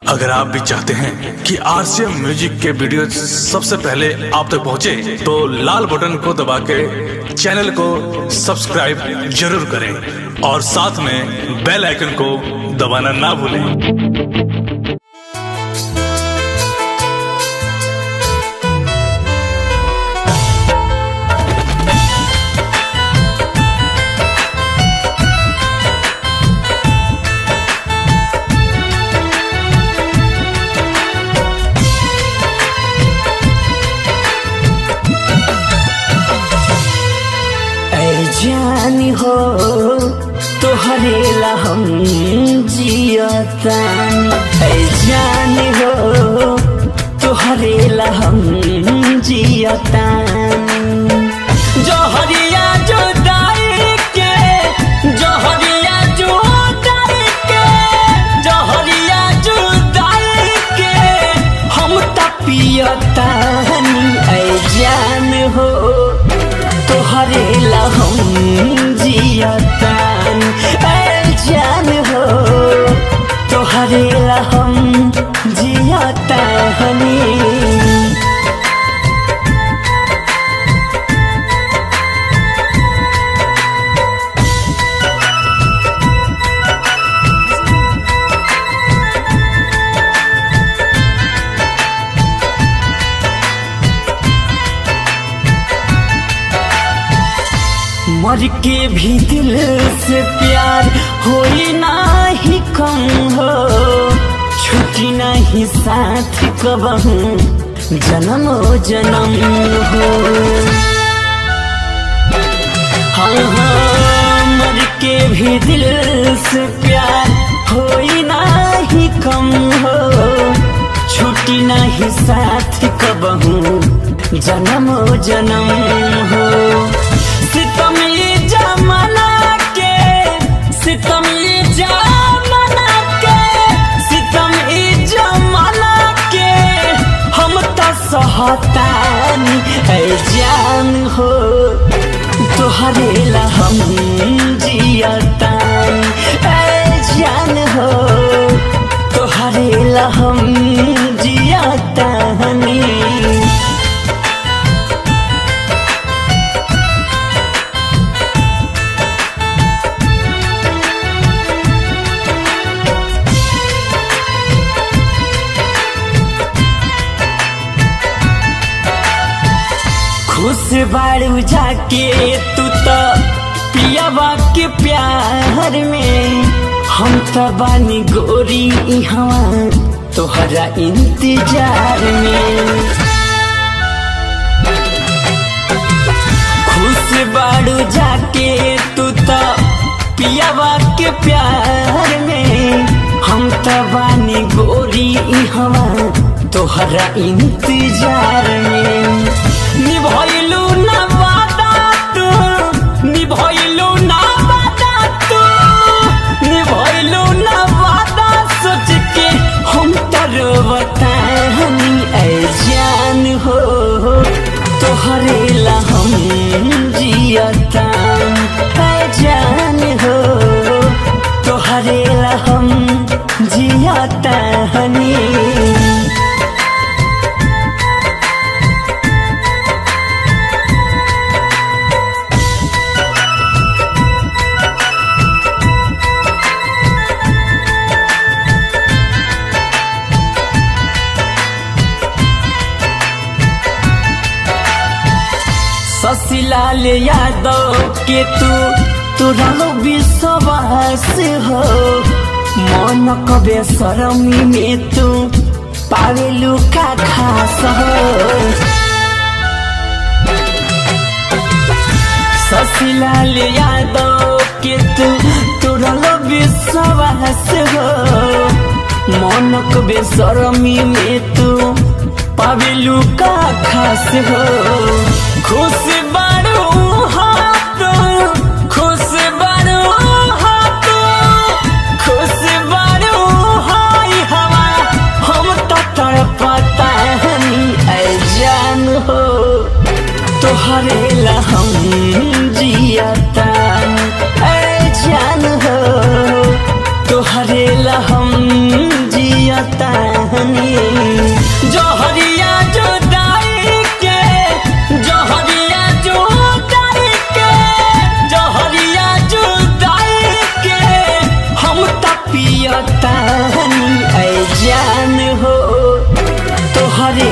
अगर आप भी चाहते हैं कि आरसीएम म्यूजिक के वीडियो सबसे पहले आप तक पहुंचे, तो लाल बटन को दबा के चैनल को सब्सक्राइब जरूर करें और साथ में बेल आइकन को दबाना ना भूलें। जानी हो तोहरे ला हम जियतानी, जानी हो तोहरे ला हम जियतानी। जहरिया जुदाई के, जहरिया जुदाई के, जहरिया जुदाई के हम त पियतानी। जान हो तोहरे ला हम जियतानी, जान हो तोहरे ला हम जियतानी। मर के भी दिल से प्यार होई नाही कम हो, छुट्टी नहीं साथ कबहू जन्म जन्म हो। हाँ हाँ, मर के भी दिल से प्यार होई नाही कम हो, छुट्टी नहीं साथ कबहू जन्म जन्म हो। सितम जमाना के, सितम जमाना के, सितम जमाना के हम त सहतानी। जान हो तोहरे ला हम जियतानी, जान हो तोहरे ला हम जियतानी। खुश बाड़ू जाके तू तो पियावा के प्यार में, हम तो बानी गोरी इहवा तोहरा इंतजार में। खुश बाड़ू जाके तू तो पियावा के प्यार में, हम तो बानी गोरी इहवा तोहरा इंतजार में। निभइलू ना वादा तू, निभइलू ना वादा तू, निभइलू ना वादा सोच के हम तरवतानी। जान हो तोहरे ला हम जियतानी, जान हो तोहरे ला हम जियतानी। शशिलाल यादव के तोरा विश्वास हो, मन कबे शरमी में तू पावेलू का खास हो। शशिलाल यादव के तोरा विश्वास हो, मन कबे शरमी में तू पावेलू का खास हो। खुश बारू हाथ, खुश बारू हाथ, खुश बारू हाय हवा हम तो तड़पतानी। जान हो तोहरे ला हम जियतानी, जान हो तोहरे ला हम जियतानी। पियतानी जहरिया जुदाई के जहरिया जुदाई के जहरिया जुदाई के हम पियतानी ऐ जान हो तोहरे